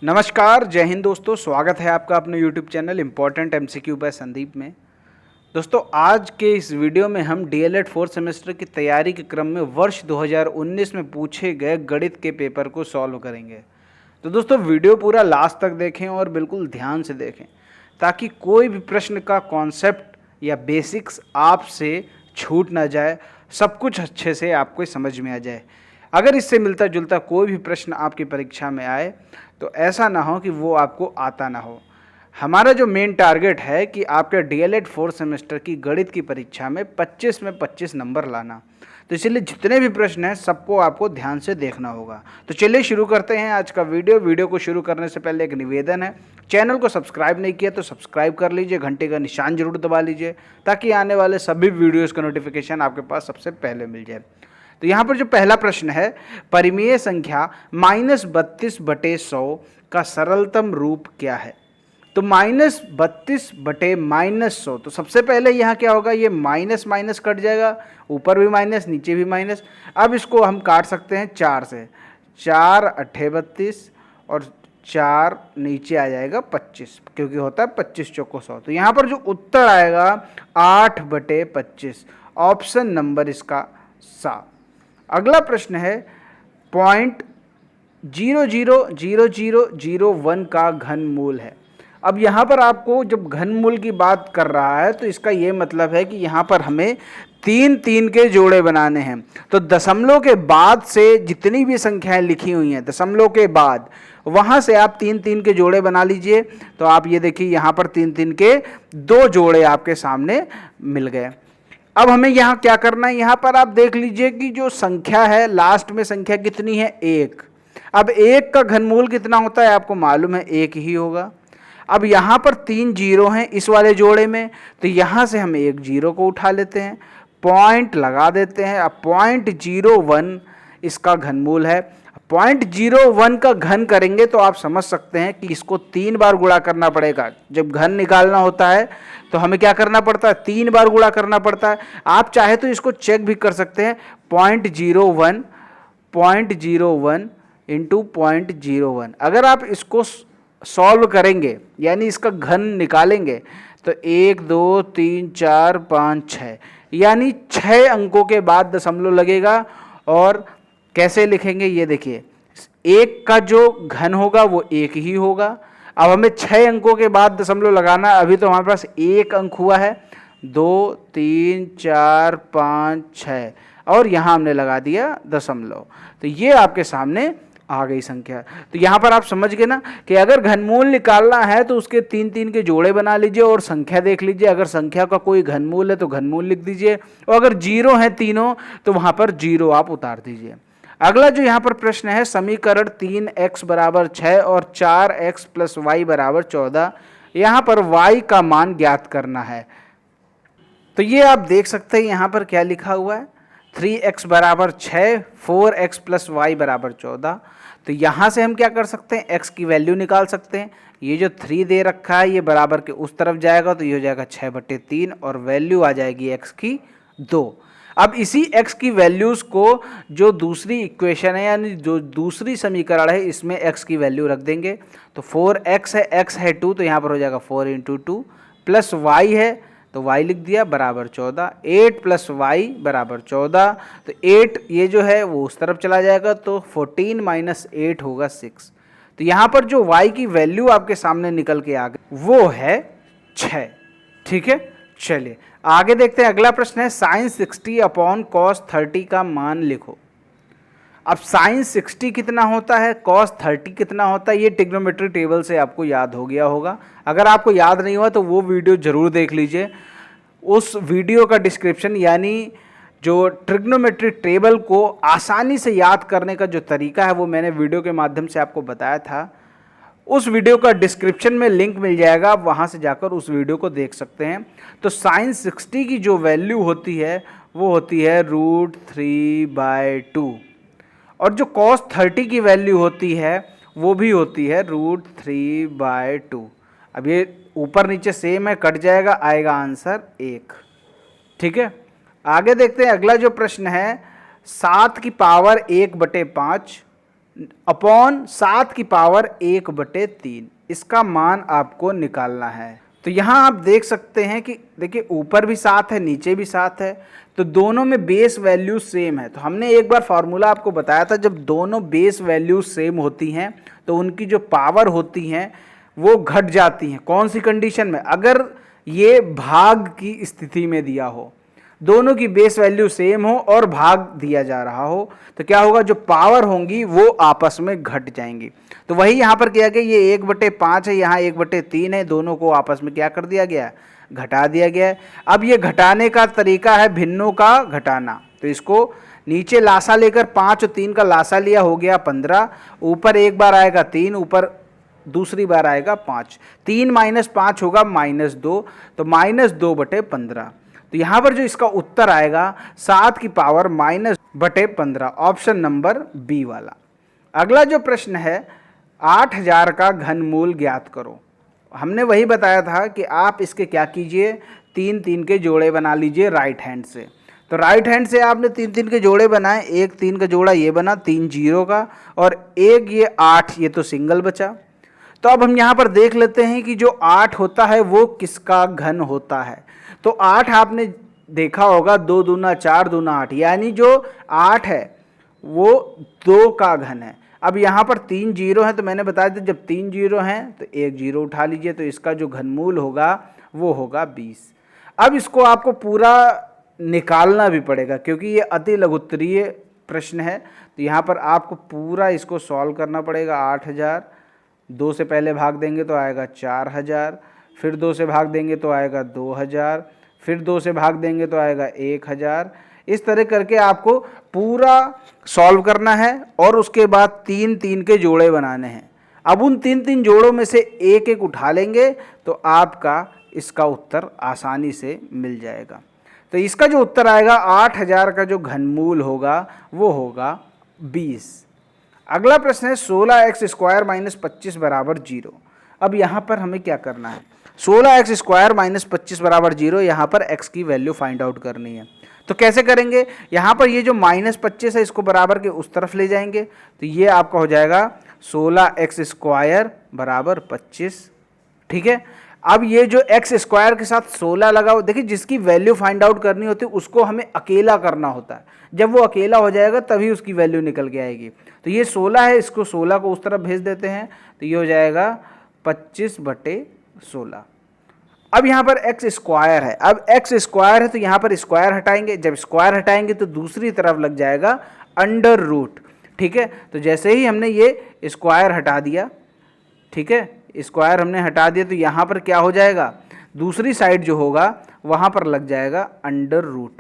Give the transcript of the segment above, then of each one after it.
नमस्कार, जय हिंद दोस्तों। स्वागत है आपका अपने YouTube channel important MCQ by Sandeep में। दोस्तों, आज के इस वीडियो में हम DLED 4th सेमेस्टर की तैयारी के क्रम में वर्ष 2019 में पूछे गए गणित के पेपर को सॉल्व करेंगे। तो दोस्तों, वीडियो पूरा लास्ट तक देखें और बिल्कुल ध्यान से देखें ताकि कोई भी प्रश्न का कॉन्सेप्ट या बेसिक्स आपसे छूट ना जाए, सब कुछ अच्छे से आपको समझ में आ जाए। अगर इससे मिलता जुलता कोई भी प्रश्न आपकी परीक्षा में आए तो ऐसा ना हो कि वो आपको आता ना हो। हमारा जो मेन टारगेट है कि आपके DLED 4th सेमेस्टर की गणित की परीक्षा में 25 में 25 नंबर लाना। तो इसलिए जितने भी प्रश्न हैं सबको आपको ध्यान से देखना होगा। तो चलिए शुरू करते हैं आज का वीडियो को शुरू करने से पहले एक निवेदन है, चैनल को सब्सक्राइब नहीं किया तो सब्सक्राइब कर लीजिए, घंटे का निशान जरूर दबा लीजिए ताकि आने वाले सभी वीडियोज़ का नोटिफिकेशन आपके पास सबसे पहले मिल जाए। तो यहाँ पर जो पहला प्रश्न है, परिमेय संख्या -32/100 का सरलतम रूप क्या है। तो -32/-100, तो सबसे पहले यहाँ क्या होगा, ये माइनस माइनस कट जाएगा, ऊपर भी माइनस नीचे भी माइनस। अब इसको हम काट सकते हैं 4 से, 4 अट्ठे 32 और 4 नीचे आ जाएगा 25, क्योंकि होता है 25 चौको 100। तो यहाँ पर जो उत्तर आएगा 8/25, ऑप्शन नंबर इसका सा। अगला प्रश्न है 0.000001 का घनमूल है। अब यहाँ पर आपको जब घनमूल की बात कर रहा है तो इसका ये मतलब है कि यहाँ पर हमें 3 के जोड़े बनाने हैं। तो दशमलव के बाद से जितनी भी संख्याएं लिखी हुई हैं, दशमलव के बाद वहाँ से आप 3 के जोड़े बना लीजिए। तो आप ये देखिए यहाँ पर 3 के 2 जोड़े आपके सामने मिल गए। अब हमें यहाँ क्या करना है, यहाँ पर आप देख लीजिए कि जो संख्या है लास्ट में संख्या कितनी है, 1। अब 1 का घनमूल कितना होता है आपको मालूम है, 1 ही होगा। अब यहाँ पर 3 जीरो हैं इस वाले जोड़े में, तो यहाँ से हम 1 जीरो को उठा लेते हैं, पॉइंट लगा देते हैं। अब 0.01 इसका घनमूल है। 0.01 का घन करेंगे तो आप समझ सकते हैं कि इसको 3 बार गुणा करना पड़ेगा। जब घन निकालना होता है तो हमें क्या करना पड़ता है, 3 बार गुणा करना पड़ता है। आप चाहे तो इसको चेक भी कर सकते हैं, 0.01 इंटू 0.01। अगर आप इसको सॉल्व करेंगे यानी इसका घन निकालेंगे तो 1 2 3 4 5 6 यानी 6 अंकों के बाद दशमलव लगेगा। और कैसे लिखेंगे ये देखिए, 1 का जो घन होगा वो 1 ही होगा। अब हमें 6 अंकों के बाद दशमलव लगाना है। अभी तो हमारे पास 1 अंक हुआ है, 2 3 4 5 6 और यहाँ हमने लगा दिया दशमलव। तो ये आपके सामने आ गई संख्या। तो यहाँ पर आप समझ गए ना कि अगर घनमूल निकालना है तो उसके 3 के जोड़े बना लीजिए और संख्या देख लीजिए। अगर संख्या का कोई घनमूल है तो घनमूल लिख दीजिए, और अगर जीरो है तीनों तो वहाँ पर जीरो आप उतार दीजिए। अगला जो यहाँ पर प्रश्न है, समीकरण 3x = 6 और 4x + y = 14, यहाँ पर y का मान ज्ञात करना है। तो ये आप देख सकते हैं यहाँ पर क्या लिखा हुआ है, 3x = 6, 4x + y = 14। तो यहाँ से हम क्या कर सकते हैं, x की वैल्यू निकाल सकते हैं। ये जो 3 दे रखा है ये बराबर के उस तरफ जाएगा तो ये हो जाएगा 6/3 और वैल्यू आ जाएगी x की 2। अब इसी x की वैल्यूज़ को जो दूसरी इक्वेशन है यानी जो दूसरी समीकरण है इसमें x की वैल्यू रख देंगे। तो 4x है, x है 2, तो यहाँ पर हो जाएगा 4 × 2 प्लस y है तो y लिख दिया बराबर 14, 8 + y = 14। तो 8 ये जो है वो उस तरफ चला जाएगा तो 14 - 8 होगा 6। तो यहाँ पर जो y की वैल्यू आपके सामने निकल के आ गई वो है 6। ठीक है, चलिए आगे देखते हैं। अगला प्रश्न है, sin 60/cos 30 का मान लिखो। अब sin 60 कितना होता है, cos 30 कितना होता है, ये ट्रिग्नोमेट्री टेबल से आपको याद हो गया होगा। अगर आपको याद नहीं हुआ तो वो वीडियो जरूर देख लीजिए। उस वीडियो का डिस्क्रिप्शन यानी जो ट्रिग्नोमेट्री टेबल को आसानी से याद करने का जो तरीका है वो मैंने वीडियो के माध्यम से आपको बताया था। उस वीडियो का डिस्क्रिप्शन में लिंक मिल जाएगा, आप वहाँ से जाकर उस वीडियो को देख सकते हैं। तो sin 60 की जो वैल्यू होती है वो होती है √3/2 और जो cos 30 की वैल्यू होती है वो भी होती है √3/2। अब ये ऊपर नीचे सेम है, कट जाएगा, आएगा आंसर 1। ठीक है, आगे देखते हैं। अगला जो प्रश्न है, 7 की पावर 1/5 अपॉन 7 की पावर 1/3, इसका मान आपको निकालना है। तो यहाँ आप देख सकते हैं कि देखिए ऊपर भी 7 है, नीचे भी 7 है, तो दोनों में बेस वैल्यू सेम है। तो हमने एक बार फॉर्मूला आपको बताया था, जब दोनों बेस वैल्यू सेम होती हैं तो उनकी जो पावर होती हैं वो घट जाती हैं। कौन सी कंडीशन में? अगर ये भाग की स्थिति में दिया हो, दोनों की बेस वैल्यू सेम हो और भाग दिया जा रहा हो, तो क्या होगा, जो पावर होंगी वो आपस में घट जाएंगी। तो वही यहाँ पर किया गया, ये 1/5 है, यहाँ 1/3 है, दोनों को आपस में क्या कर दिया गया, घटा दिया गया है। अब ये घटाने का तरीका है भिन्नों का घटाना। तो इसको नीचे लासा लेकर 5 और 3 का लासा लिया, हो गया 15, ऊपर एक बार आएगा 3, ऊपर दूसरी बार आएगा 5, 3 - 5 होगा -2, तो -2/15। तो यहाँ पर जो इसका उत्तर आएगा 7 की पावर -/15, ऑप्शन नंबर बी वाला। अगला जो प्रश्न है, 8000 का घनमूल ज्ञात करो। हमने वही बताया था कि आप इसके क्या कीजिए, 3 के जोड़े बना लीजिए राइट हैंड से। तो राइट हैंड से आपने 3 के जोड़े बनाए, एक 3 का जोड़ा ये बना 3 0 का, और एक ये 8, ये तो सिंगल बचा। तो अब हम यहाँ पर देख लेते हैं कि जो 8 होता है वो किसका घन होता है। तो 8 आपने देखा होगा, 2 दूना 4, दूना 8, यानी जो 8 है वो 2 का घन है। अब यहाँ पर 3 0 है, तो मैंने बताया था जब 3 0 हैं तो एक 0 उठा लीजिए, तो इसका जो घनमूल होगा वो होगा 20। अब इसको आपको पूरा निकालना भी पड़ेगा क्योंकि ये अति लघुत्तरीय प्रश्न है। तो यहाँ पर आपको पूरा इसको सॉल्व करना पड़ेगा। 8000, 2 से पहले भाग देंगे तो आएगा 4000, फिर 2 से भाग देंगे तो आएगा 2000, फिर 2 से भाग देंगे तो आएगा 1000। इस तरह करके आपको पूरा सॉल्व करना है और उसके बाद 3 के जोड़े बनाने हैं। अब उन 3 जोड़ों में से एक एक उठा लेंगे तो आपका इसका उत्तर आसानी से मिल जाएगा। तो इसका जो उत्तर आएगा 8000 का जो घनमूल होगा वो होगा 20। अगला प्रश्न है 16x² - 25 = 0। अब यहाँ पर हमें क्या करना है, 16x² - 25 = 0, यहाँ पर x की वैल्यू फाइंड आउट करनी है। तो कैसे करेंगे, यहाँ पर ये जो -25 है इसको बराबर के उस तरफ ले जाएंगे, तो ये आपका हो जाएगा 16x² = 25। ठीक है, अब ये जो x² के साथ 16 लगाओ, देखिए जिसकी वैल्यू फाइंड आउट करनी होती है उसको हमें अकेला करना होता है, जब वो अकेला हो जाएगा तभी उसकी वैल्यू निकल के आएगी। तो ये 16 है, इसको 16 को उस तरफ भेज देते हैं, तो ये हो जाएगा 25/16। अब यहाँ पर x² है, अब x² है तो यहाँ पर स्क्वायर हटाएंगे, जब स्क्वायर हटाएंगे तो दूसरी तरफ लग जाएगा √। ठीक है, तो जैसे ही हमने ये स्क्वायर हटा दिया, ठीक है, स्क्वायर हमने हटा दिया, तो यहाँ पर क्या हो जाएगा, दूसरी साइड जो होगा वहाँ पर लग जाएगा √।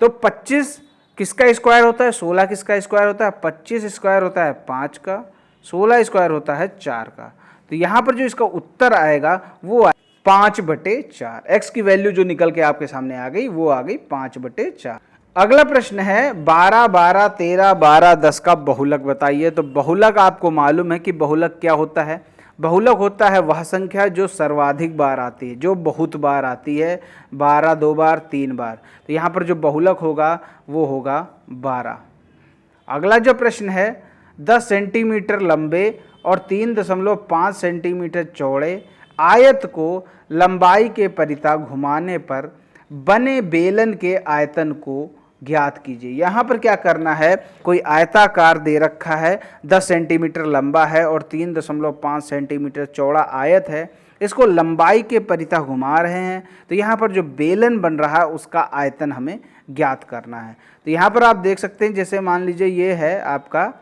तो 25 किसका स्क्वायर होता है, 16 किसका स्क्वायर होता है, 25 स्क्वायर होता है 5 का, 16 स्क्वायर होता है 4 का। तो यहाँ पर जो इसका उत्तर आएगा वो 5/4। x की वैल्यू जो निकल के आपके सामने आ गई वो आ गई 5/4। अगला प्रश्न है 12, 12, 13, 12, 10 का बहुलक बताइए। तो बहुलक आपको मालूम है कि बहुलक क्या होता है, बहुलक होता है वह संख्या जो सर्वाधिक बार आती है, जो बहुत बार आती है, 12 2 बार 3 बार। तो यहाँ पर जो बहुलक होगा वो होगा 12। अगला जो प्रश्न है 10 सेंटीमीटर लंबे और 3.5 सेंटीमीटर चौड़े आयत को लंबाई के परिता घुमाने पर बने बेलन के आयतन को ज्ञात कीजिए। यहाँ पर क्या करना है, कोई आयताकार दे रखा है, 10 सेंटीमीटर लंबा है और 3.5 सेंटीमीटर चौड़ा आयत है, इसको लंबाई के परिता घुमा रहे हैं। तो यहाँ पर जो बेलन बन रहा है उसका आयतन हमें ज्ञात करना है। तो यहाँ पर आप देख सकते हैं, जैसे मान लीजिए ये है आपका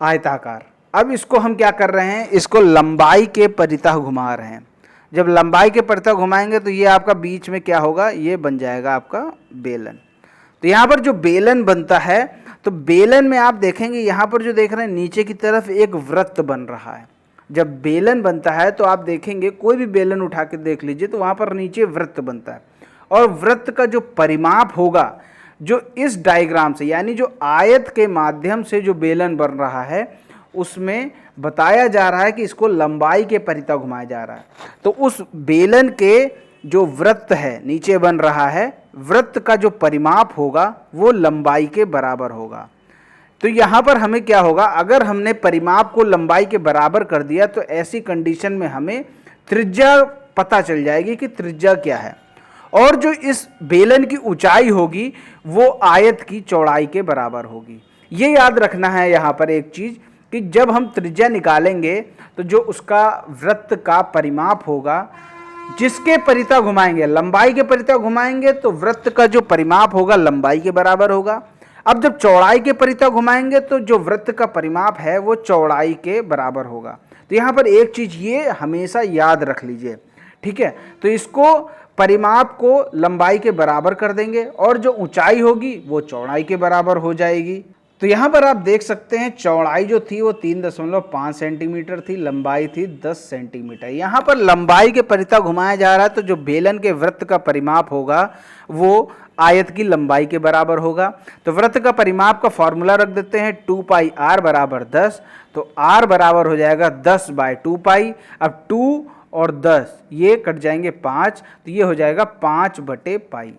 आयताकार, अब इसको हम क्या कर रहे हैं, इसको लंबाई के परिता घुमा रहे हैं। जब लंबाई के परिता घुमाएंगे तो ये आपका बीच में क्या होगा, ये बन जाएगा आपका बेलन। तो यहाँ पर जो बेलन बनता है, तो बेलन में आप देखेंगे यहाँ पर जो देख रहे हैं नीचे की तरफ एक वृत्त बन रहा है। जब बेलन बनता है तो आप देखेंगे, कोई भी बेलन उठा के देख लीजिए तो वहाँ पर नीचे वृत्त बनता है, और वृत्त का जो परिमाप होगा, जो इस डायग्राम से यानी जो आयत के माध्यम से जो बेलन बन रहा है उसमें बताया जा रहा है कि इसको लंबाई के परिता घुमाया जा रहा है। तो उस बेलन के जो वृत्त है नीचे बन रहा है, वृत्त का जो परिमाप होगा वो लंबाई के बराबर होगा। तो यहाँ पर हमें क्या होगा, अगर हमने परिमाप को लंबाई के बराबर कर दिया तो ऐसी कंडीशन में हमें त्रिज्या पता चल जाएगी कि त्रिज्या क्या है, और जो इस बेलन की ऊंचाई होगी वो आयत की चौड़ाई के बराबर होगी। ये याद रखना है यहाँ पर एक चीज कि जब हम त्रिज्या निकालेंगे तो जो उसका वृत्त का परिमाप होगा, जिसके परिता घुमाएंगे, लंबाई के परिता घुमाएंगे तो वृत्त का जो परिमाप होगा लंबाई के बराबर होगा। अब जब चौड़ाई के परिता घुमाएंगे तो जो वृत्त का परिमाप है वो चौड़ाई के बराबर होगा। तो यहाँ पर एक चीज ये हमेशा याद रख लीजिए, ठीक है। तो इसको परिमाप को लंबाई के बराबर कर देंगे और जो ऊंचाई होगी वो चौड़ाई के बराबर हो जाएगी। तो यहाँ पर आप देख सकते हैं चौड़ाई जो थी वो 3.5 सेंटीमीटर थी, लंबाई थी 10 सेंटीमीटर। यहाँ पर लंबाई के परिता घुमाया जा रहा है तो जो बेलन के वृत्त का परिमाप होगा वो आयत की लंबाई के बराबर होगा। तो वृत्त का परिमाप का फॉर्मूला रख देते हैं 2 पाई r बराबर 10। तो r बराबर हो जाएगा 10 बाय 2 पाई। अब 2 और 10 ये कट जाएंगे 5, तो ये हो जाएगा 5 बटे पाई।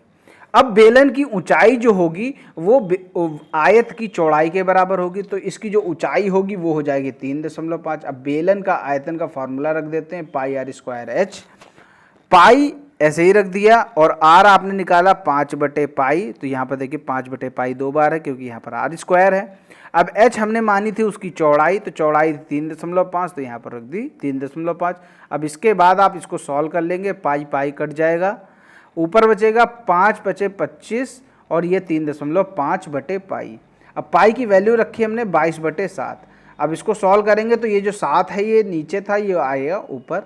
अब बेलन की ऊंचाई जो होगी वो आयत की चौड़ाई के बराबर होगी, तो इसकी जो ऊंचाई होगी वो हो जाएगी 3.5। अब बेलन का आयतन का फॉर्मूला रख देते हैं पाई r स्क्वायर h। पाई ऐसे ही रख दिया और r आपने निकाला 5 बटे पाई, तो यहाँ पर देखिए 5 बटे पाई 2 बार है क्योंकि यहाँ पर r स्क्वायर है। अब h हमने मानी थी उसकी चौड़ाई, तो चौड़ाई 3.5, तो यहाँ पर रख दी 3.5। अब इसके बाद आप इसको सॉल्व कर लेंगे, पाई पाई कट जाएगा, ऊपर बचेगा 5 बचे 25 और ये 3.5 बटे पाई। अब पाई की वैल्यू रखी हमने 22 बटे 7। अब इसको सॉल्व करेंगे तो ये जो 7 है ये नीचे था, ये आएगा ऊपर।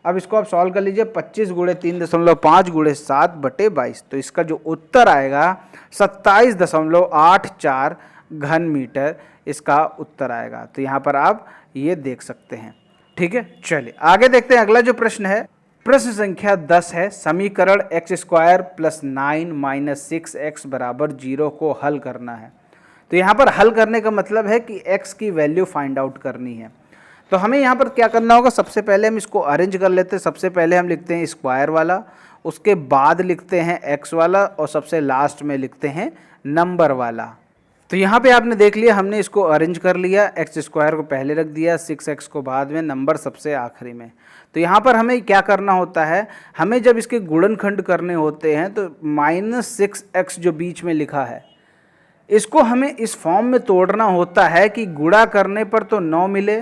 अब इसको आप सॉल्व कर लीजिए, 25 गुणे 3.5 गुणे 7 बटे 22। तो इसका जो उत्तर आएगा 27.84 घन मीटर इसका उत्तर आएगा। तो यहाँ पर आप ये देख सकते हैं, ठीक है। चलिए आगे देखते हैं, अगला जो प्रश्न है प्रश्न संख्या 10 है, समीकरण x square plus 9 minus 6x बराबर 0 को हल करना है। तो यहाँ पर हल करने का मतलब है कि x की वैल्यू फाइंड आउट करनी है। तो हमें यहाँ पर क्या करना होगा, सबसे पहले हम इसको अरेंज कर लेते हैं। सबसे पहले हम लिखते हैं स्क्वायर वाला, उसके बाद लिखते हैं x वाला और सबसे लास्ट में लिखते हैं नंबर वाला। तो यहाँ पे आपने देख लिया, हमने इसको अरेंज कर लिया, एक्स स्क्वायर को पहले रख दिया, 6x को बाद में, नंबर सबसे आखिरी में। तो यहाँ पर हमें क्या करना होता है, हमें जब इसके गुणनखंड करने होते हैं तो -6x जो बीच में लिखा है इसको हमें इस फॉर्म में तोड़ना होता है कि गुणा करने पर तो 9 मिले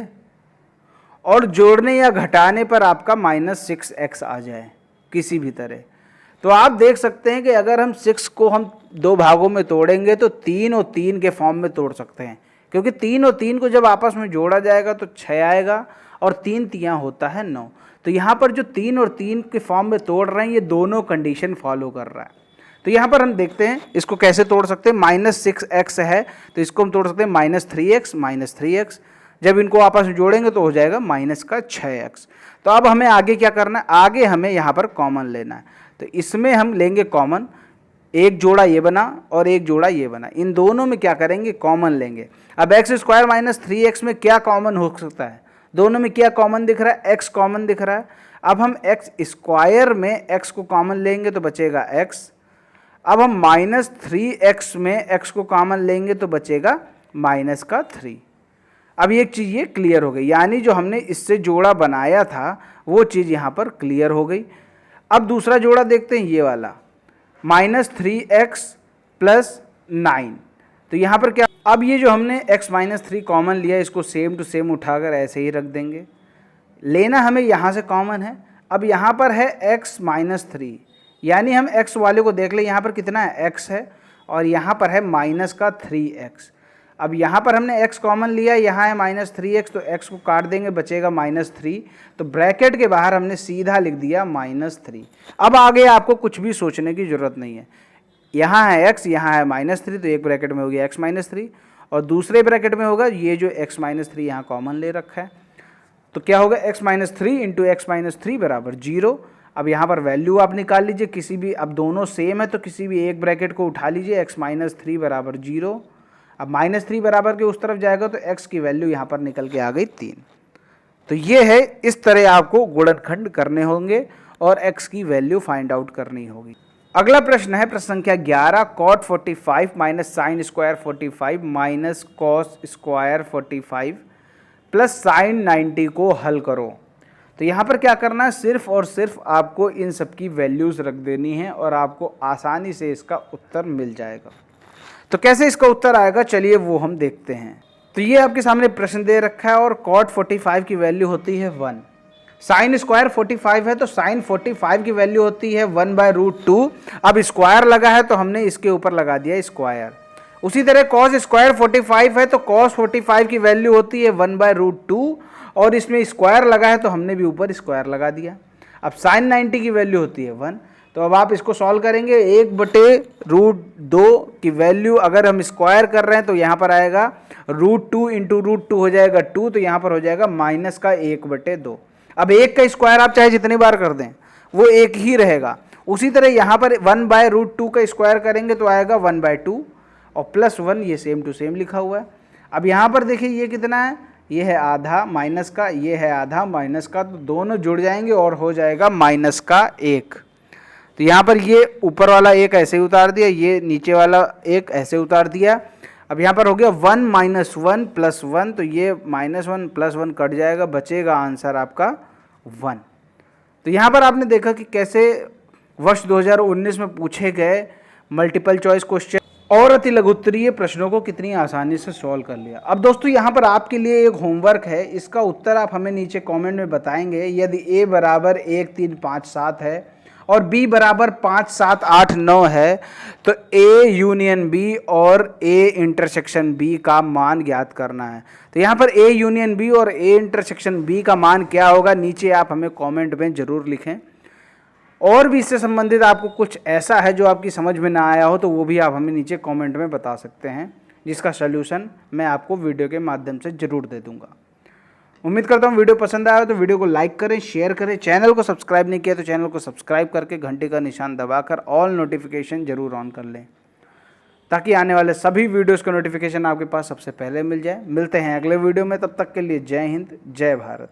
और जोड़ने या घटाने पर आपका -6x आ जाए किसी भी तरह। तो आप देख सकते हैं कि अगर हम 6 को हम 2 भागों में तोड़ेंगे तो 3 और 3 के फॉर्म में तोड़ सकते हैं, क्योंकि 3 और 3 को जब आपस में जोड़ा जाएगा तो 6 आएगा और 3 तियां होता है 9। तो यहाँ पर जो 3 और 3 के फॉर्म में तोड़ रहे हैं ये दोनों कंडीशन फॉलो कर रहा है। तो यहाँ पर हम देखते हैं इसको कैसे तोड़ सकते हैं। -6x है तो इसको हम तोड़ सकते हैं -3x। जब इनको आपस में जोड़ेंगे तो हो जाएगा -6x। तो अब हमें आगे क्या करना है, आगे हमें यहाँ पर कॉमन लेना है। तो इसमें हम लेंगे कॉमन, एक जोड़ा ये बना और एक जोड़ा ये बना, इन दोनों में क्या करेंगे, कॉमन लेंगे। अब x स्क्वायर -3x में क्या कॉमन हो सकता है, दोनों में क्या कॉमन दिख रहा है, x कॉमन दिख रहा है। अब हम x स्क्वायर में x को कॉमन लेंगे तो बचेगा x। अब हम -3x में x को कॉमन लेंगे तो बचेगा -3। अब एक चीज़ ये क्लियर हो गई, यानी जो हमने इससे जोड़ा बनाया था वो चीज़ यहाँ पर क्लियर हो गई। अब दूसरा जोड़ा देखते हैं, ये वाला -3x + 9। तो यहाँ पर क्या, अब ये जो हमने x - 3 कॉमन लिया इसको सेम टू सेम उठाकर ऐसे ही रख देंगे। लेना हमें यहाँ से कॉमन है। अब यहाँ पर है x - 3, यानी हम x वाले को देख लें, यहाँ पर कितना है x है और यहाँ पर है -3x। अब यहाँ पर हमने x कॉमन लिया, यहाँ है -3x, तो x को काट देंगे बचेगा -3। तो ब्रैकेट के बाहर हमने सीधा लिख दिया -3। अब आगे आपको कुछ भी सोचने की ज़रूरत नहीं है, यहाँ है x, यहाँ है -3, तो एक ब्रैकेट में हो गया x - 3 और दूसरे ब्रैकेट में होगा ये जो x - 3 यहाँ कॉमन ले रखा है। तो क्या होगा, x - 3 × x - 3 बराबर 0। अब यहाँ पर वैल्यू आप निकाल लीजिए किसी भी, अब दोनों सेम है तो किसी भी एक ब्रैकेट को उठा लीजिए, x - 3 बराबर 0। अब -3 बराबर के उस तरफ जाएगा तो x की वैल्यू यहाँ पर निकल के आ गई 3। तो ये है, इस तरह आपको गुणनखंड करने होंगे और x की वैल्यू फाइंड आउट करनी होगी। अगला प्रश्न है प्रश्न संख्या 11, cot 45 minus sine square 45 minus cos square 45 plus sine 90 को हल करो। तो यहाँ पर क्या करना है, सिर्फ और सिर्फ आपको इन सब की वैल्यूज़ रख देनी है और आपको आसानी से इसका उत्तर मिल जाएगा। तो कैसे इसका उत्तर आएगा, चलिए वो हम देखते हैं। तो ये आपके सामने प्रश्न दे रखा है और कॉट 45 की वैल्यू होती है 1, साइन स्क्वायर 45 है तो साइन 45 की वैल्यू होती है 1/√2। अब स्क्वायर लगा है तो हमने इसके ऊपर लगा दिया स्क्वायर। उसी तरह कॉस स्क्वायर 45 है तो कॉस 45 की वैल्यू होती है 1/√2 और इसमें स्क्वायर लगा है तो हमने भी ऊपर स्क्वायर लगा दिया। अब साइन 90 की वैल्यू होती है 1, तो अब आप इसको सॉल्व करेंगे 1/√2 की वैल्यू अगर हम स्क्वायर कर रहे हैं तो यहाँ पर आएगा √2 इंटू √2 हो जाएगा 2, तो यहाँ पर हो जाएगा माइनस का 1/2। अब 1 का स्क्वायर आप चाहे जितनी बार कर दें वो 1 ही रहेगा। उसी तरह यहाँ पर 1/√2 का स्क्वायर करेंगे तो आएगा 1/2 और प्लस 1, ये सेम टू सेम लिखा हुआ है। अब यहाँ पर देखिए ये कितना है, ये है आधा माइनस का, ये है आधा माइनस का, तो दोनों जुड़ जाएंगे और हो जाएगा माइनस का 1। तो यहाँ पर ये ऊपर वाला 1 ऐसे ही उतार दिया, ये नीचे वाला 1 ऐसे उतार दिया। अब यहाँ पर हो गया 1 - 1 + 1, तो ये -1 + 1 कट जाएगा, बचेगा आंसर आपका 1। तो यहाँ पर आपने देखा कि कैसे वर्ष 2019 में पूछे गए मल्टीपल चॉइस क्वेश्चन और अति लघुत्तरीय प्रश्नों को कितनी आसानी से सॉल्व कर लिया। अब दोस्तों यहाँ पर आपके लिए एक होमवर्क है, इसका उत्तर आप हमें नीचे कमेंट में बताएंगे। यदि a बराबर 1 3 5 7 है और b बराबर 5 7 8 9 है तो a यूनियन b और a इंटरसेक्शन b का मान ज्ञात करना है। तो यहाँ पर a यूनियन b और a इंटरसेक्शन b का मान क्या होगा, नीचे आप हमें कमेंट में ज़रूर लिखें। और भी इससे संबंधित आपको कुछ ऐसा है जो आपकी समझ में ना आया हो तो वो भी आप हमें नीचे कमेंट में बता सकते हैं, जिसका सलूशन मैं आपको वीडियो के माध्यम से ज़रूर दे दूंगा। उम्मीद करता हूँ वीडियो पसंद आया हो तो वीडियो को लाइक करें, शेयर करें। चैनल को सब्सक्राइब नहीं किया तो चैनल को सब्सक्राइब करके घंटे का निशान दबाकर ऑल नोटिफिकेशन जरूर ऑन कर लें, ताकि आने वाले सभी वीडियोज़ का नोटिफिकेशन आपके पास सबसे पहले मिल जाए। मिलते हैं अगले वीडियो में, तब तक के लिए जय हिंद, जय भारत।